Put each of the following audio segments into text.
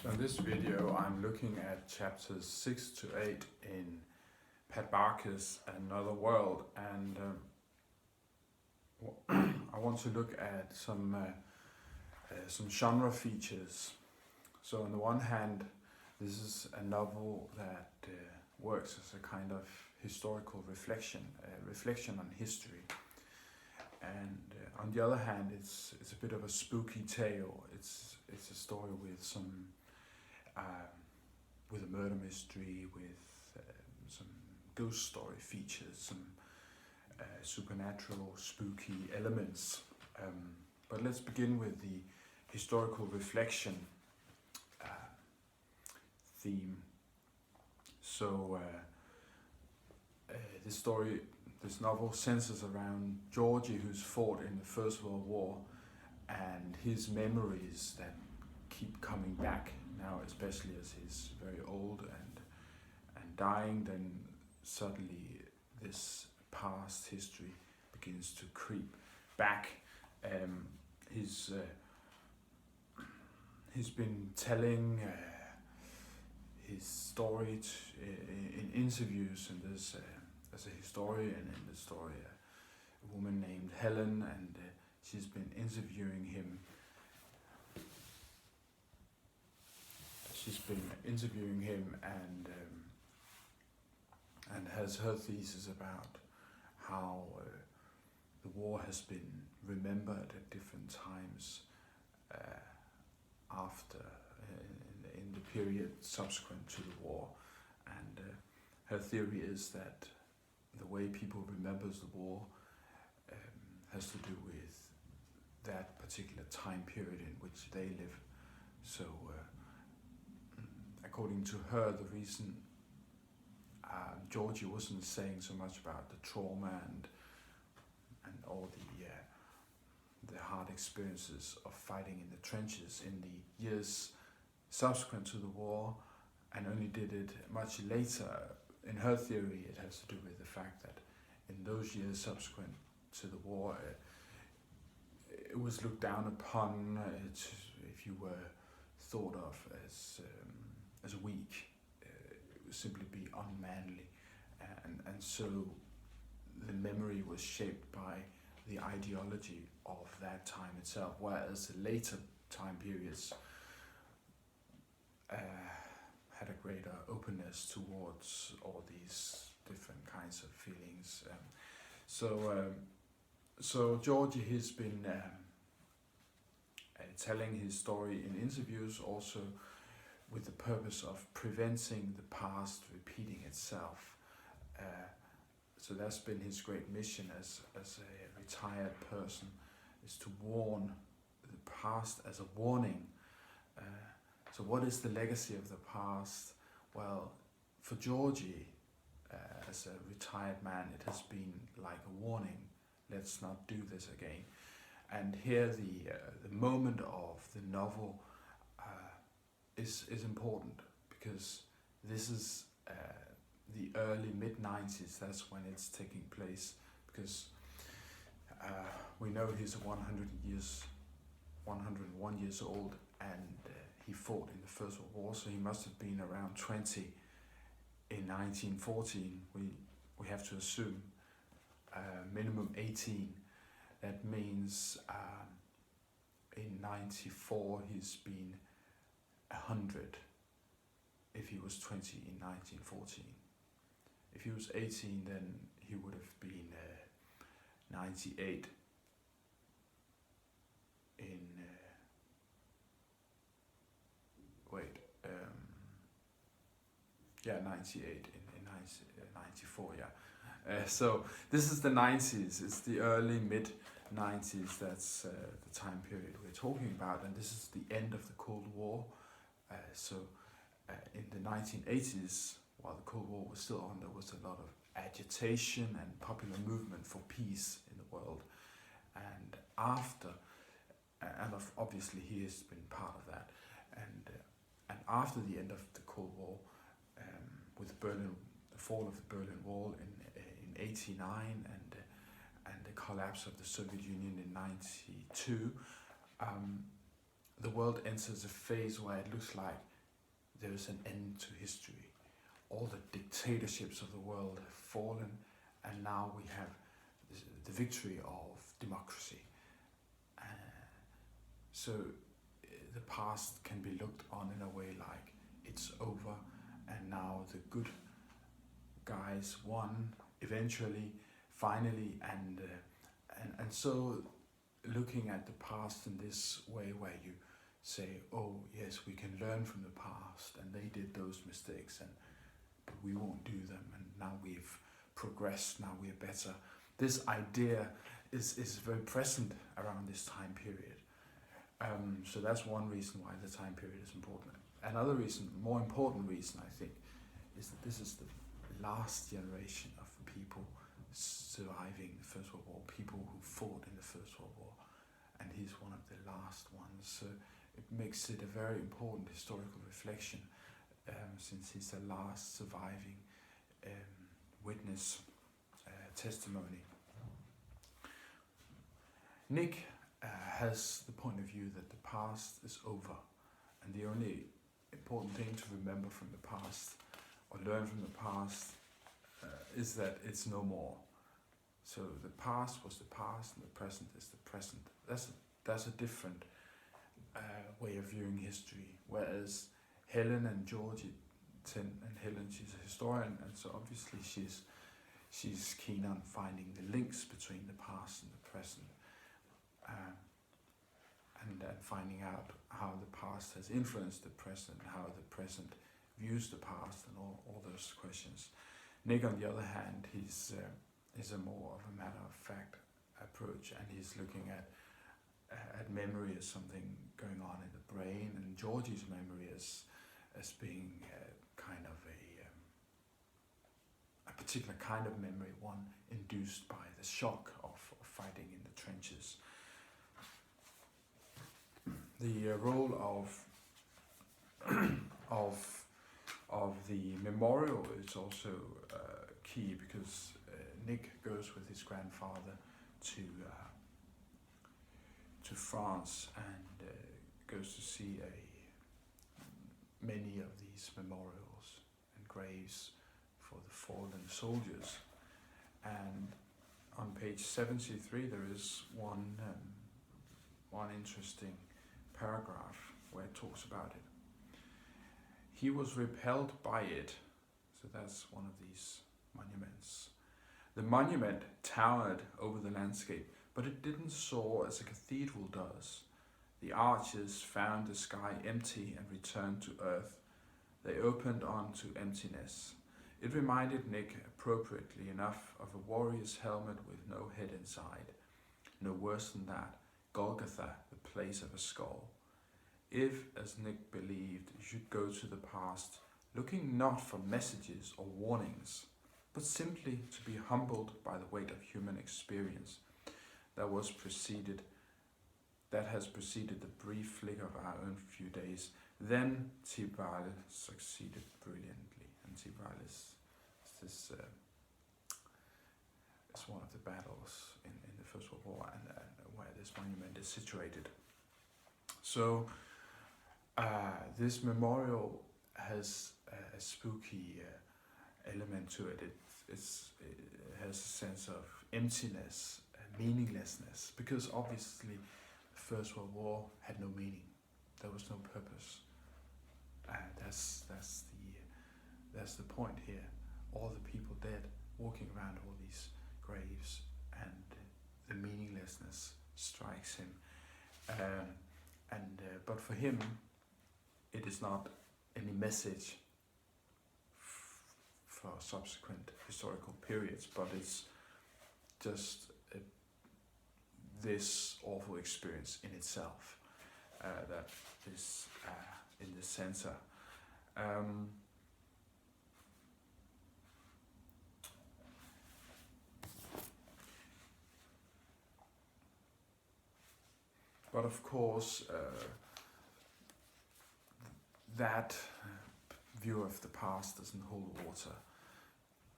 So in this video I'm looking at chapters 6 to 8 in Pat Barker's Another World, and I want to look at some genre features. So on the one hand, this is a novel that works as a kind of historical reflection on history. And on the other hand, it's a bit of a spooky tale. It's a story with some with a murder mystery, with some ghost story features, some supernatural, spooky elements. But let's begin with the historical reflection theme. So this novel centers around Georgie, who's fought in the First World War, and his memories that keep coming back now, especially as he's very old and dying. Then suddenly this past history begins to creep back. He's been telling his story in interviews, and there's a historian in the story, a woman named Helen, and she's been interviewing him. And has her thesis about how the war has been remembered at different times after in the period subsequent to the war, and her theory is that the way people remembers the war has to do with that particular time period in which they live. So according to her, the reason Georgie wasn't saying so much about the trauma and all the hard experiences of fighting in the trenches in the years subsequent to the war, and only did it much later. In her theory, it has to do with the fact that in those years subsequent to the war, it was looked down upon. If you were thought of as weak, it would simply be unmanly, and so the memory was shaped by the ideology of that time itself, whereas the later time periods had a greater openness towards all these different kinds of feelings. So Georgie has been telling his story in interviews, also with the purpose of preventing the past repeating itself. So that's been his great mission as a retired person, is to warn the past as a warning. So what is the legacy of the past? Well, for Georgie, as a retired man, it has been like a warning. Let's not do this again. And here the moment of the novel is important, because this is the early mid-90s. That's when it's taking place, because we know he's 101 years old, and he fought in the First World War, so he must have been around 20 in 1914. We have to assume minimum 18. That means in 94 he's been 100 if he was 20 in 1914. If he was 18, then he would have been 98 in 98 in 94, yeah. So this is the 90s, it's the early mid-90s, that's the time period we're talking about, and this is the end of the Cold War. In the 1980s, while the Cold War was still on, there was a lot of agitation and popular movement for peace in the world. And obviously he has been part of that. And after the end of the Cold War, with the fall of the Berlin Wall in 89 and the collapse of the Soviet Union in 92, the world enters a phase where it looks like there is an end to history. All the dictatorships of the world have fallen, and now we have the victory of democracy. So the past can be looked on in a way like it's over, and now the good guys won eventually, finally, and so looking at the past in this way, where you say, oh yes, we can learn from the past, and they did those mistakes, but we won't do them, and now we've progressed, now we're better. This idea is very present around this time period. So that's one reason why the time period is important. Another reason, more important reason, I think, is that this is the last generation of people surviving the First World War, people who fought in the First World War, and he's one of the last ones. So it makes it a very important historical reflection, since he's the last surviving witness testimony. Nick has the point of view that the past is over, and the only important thing to remember from the past, or learn from the past, is that it's no more. So the past was the past, and the present is the present. That's a different way of viewing history. Whereas Helen and Georgie, and Helen, she's a historian, and so obviously she's keen on finding the links between the past and the present, and finding out how the past has influenced the present, how the present views the past, and all those questions. Nick, on the other hand, is a more of a matter-of-fact approach, and he's looking at memory as something going on in the brain, and Georgie's memory as being kind of a particular kind of memory, one induced by the shock of fighting in the trenches. The role of the memorial is also key, because Nick goes with his grandfather to France and goes to see many of these memorials and graves for the fallen soldiers. And on page 73 there is one interesting paragraph where it talks about it. He was repelled by it, so that's one of these monuments. The monument towered over the landscape, but it didn't soar as a cathedral does. The arches found the sky empty and returned to earth. They opened onto emptiness. It reminded Nick, appropriately enough, of a warrior's helmet with no head inside. No worse than that, Golgatha, the place of a skull. If, as Nick believed, you should go to the past, looking not for messages or warnings, but simply to be humbled by the weight of human experience that has preceded the brief flick of our own few days, then Thiepval succeeded brilliantly. And Thiepval is one of the battles in the First World War, and where this monument is situated. So this memorial has a spooky element to it. It has a sense of emptiness, meaninglessness, because obviously the First World War had no meaning. There was no purpose. That's the point here. All the people dead, walking around all these graves, and the meaninglessness strikes him. But for him, it is not any message for subsequent historical periods, but it's just this awful experience in itself that is in the center. But of course, that view of the past doesn't hold water,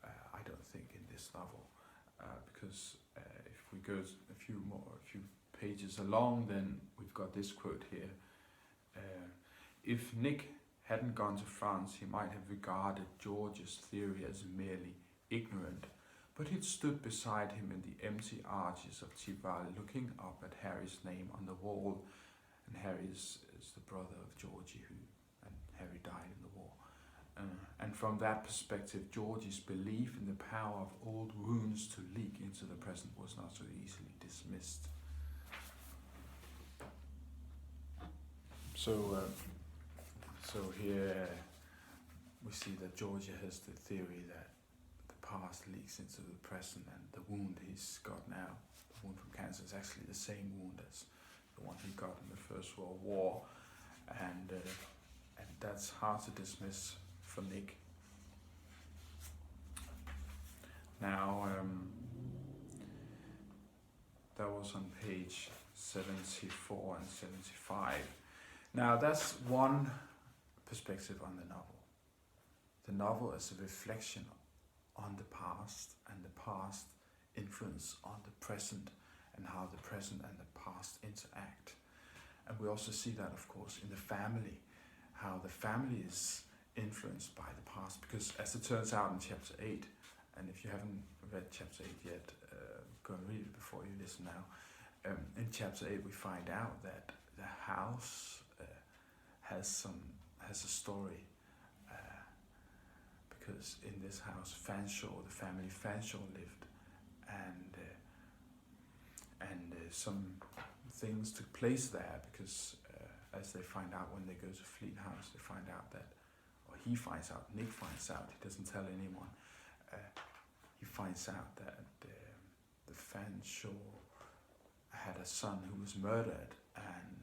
I don't think, in this novel, because if we go a few pages along, then we've got this quote here. If Nick hadn't gone to France, he might have regarded George's theory as merely ignorant, but he'd stood beside him in the empty arches of Thiepval, looking up at Harry's name on the wall. And Harry is the brother of Georgie, and Harry died in the war. And from that perspective, Georgie's belief in the power of old wounds to leak into the present was not so easily dismissed. So here we see that Georgie has the theory that the past leaks into the present, and the wound he's got now, the wound from cancer, is actually the same wound as the one he got in the First World War, and that's hard to dismiss for Nick. Now, that was on page 74 and 75. Now, that's one perspective on the novel. The novel is a reflection on the past, and the past influence on the present, and how the present and the past interact. And we also see that, of course, in the family, how the family is influenced by the past, because as it turns out in chapter 8, and if you haven't read chapter 8 yet, go and read it before you listen now. In chapter 8 we find out that the house has a story, because in this house Fanshawe, the family Fanshawe lived, and some things took place there, because as they find out when they go to Fleet House, they find out that, or he finds out, Nick finds out, he doesn't tell anyone, he finds out that the Fanshawe had a son who was murdered, and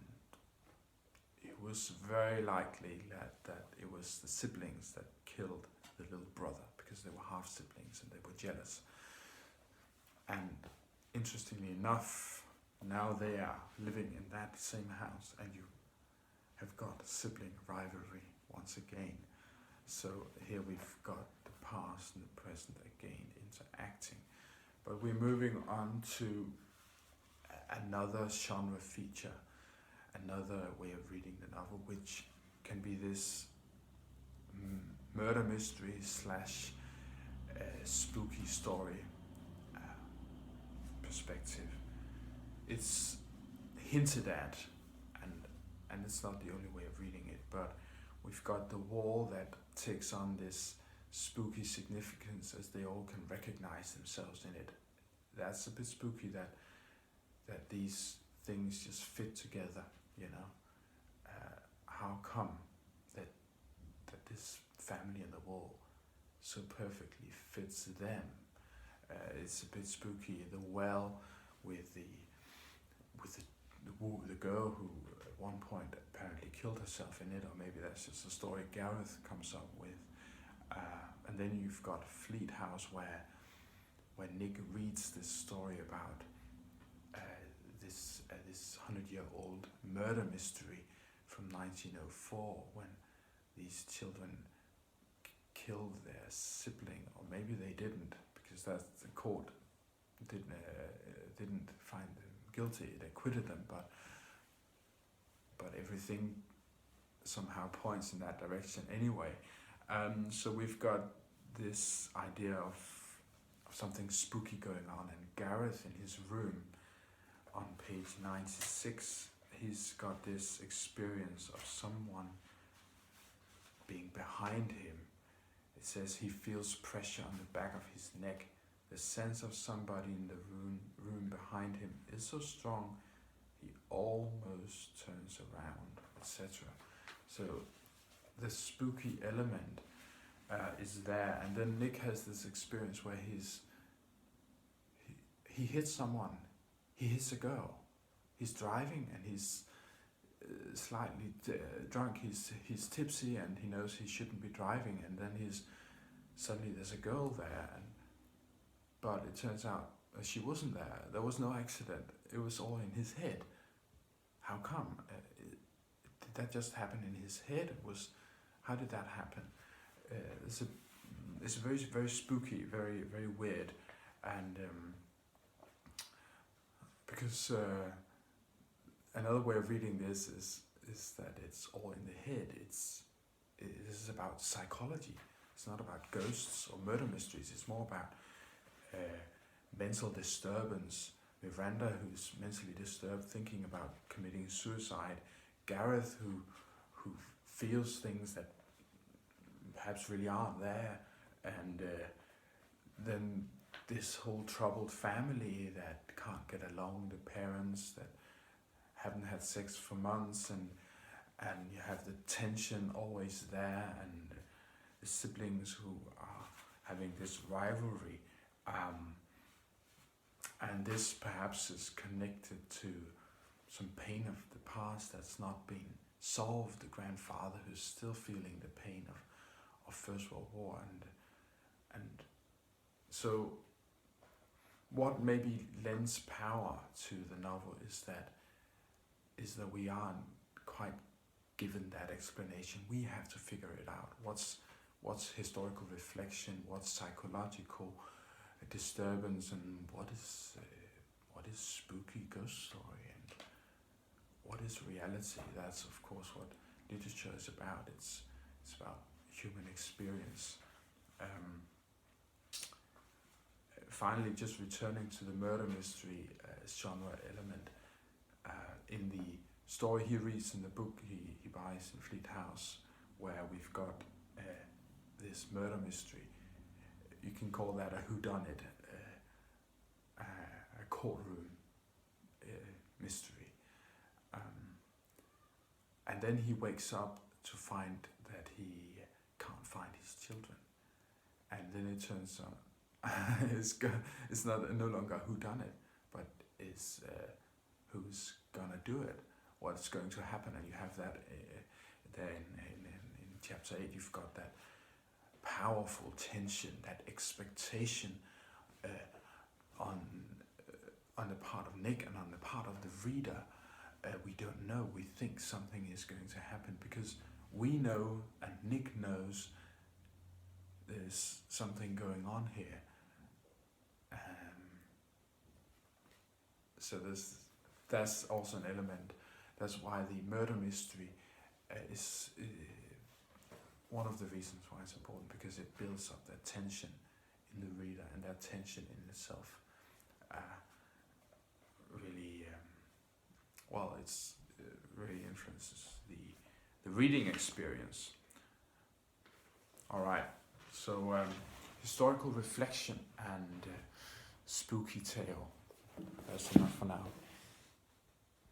it was very likely that it was the siblings that killed the little brother, because they were half siblings and they were jealous. And interestingly enough, now they are living in that same house, and you have got sibling rivalry once again. So here we've got the past and the present again interacting. But we're moving on to another genre feature, another way of reading the novel, which can be this murder mystery slash spooky story perspective. It's hinted at, and it's not the only way of reading it, but we've got the wall that takes on this spooky significance as they all can recognize themselves in it. That's a bit spooky that these things just fit together, you know. How come that this family in the wall so perfectly fits them? It's a bit spooky. The well with the girl who at one point apparently killed herself in it, or maybe that's just a story Gareth comes up with. And then you've got Fleet House, where Nick reads this story about this 100-year-old murder mystery from 1904, when these children killed their sibling, or maybe they didn't, because the court didn't find them guilty. It acquitted them, but everything somehow points in that direction anyway. So we've got this idea of something spooky going on, and Gareth in his room on page 96, he's got this experience of someone being behind him. It says he feels pressure on the back of his neck. The sense of somebody in the room behind him is so strong he almost turns around, etc. So the spooky element is there, and then Nick has this experience where he hits someone. He hits a girl. He's driving and he's slightly drunk. He's tipsy and he knows he shouldn't be driving. And then suddenly there's a girl there, but it turns out she wasn't there. There was no accident. It was all in his head. How come? Did that just happen in his head? How did that happen? It's very, very spooky, very, very weird, and because another way of reading this is that it's all in the head. It's this is about psychology. It's not about ghosts or murder mysteries. It's more about mental disturbance. Miranda, who's mentally disturbed, thinking about committing suicide. Gareth, who feels things that perhaps really aren't there, and then this whole troubled family that can't get along. The parents that haven't had sex for months, and you have the tension always there, and the siblings who are having this rivalry. And this perhaps is connected to some pain of the past that's not been solved. The grandfather who's still feeling the pain of First World War, and so what maybe lends power to the novel is that we aren't quite given that explanation. We have to figure it out. What's historical reflection? What's psychological disturbance? And what is spooky ghost story? And what is reality? That's of course what literature is about. It's about human experience. Finally, just returning to the murder mystery genre element, in the story he reads in the book he buys in Fleet House, where we've got this murder mystery. You can call that a whodunit, a courtroom mystery. And then he wakes up to find that he can't find his children. And then it turns out it's no longer who done it, but is who's gonna do it, what's going to happen. And you have that there in chapter 8. You've got that powerful tension, that expectation on the part of Nick and on the part of the reader. We don't know. We think something is going to happen because we know and Nick knows there's something going on here. So that's also an element. That's why the murder mystery is one of the reasons why it's important, because it builds up that tension in the reader, and that tension in itself really, really influences the reading experience. All right, so historical reflection and spooky tale. That's enough for now.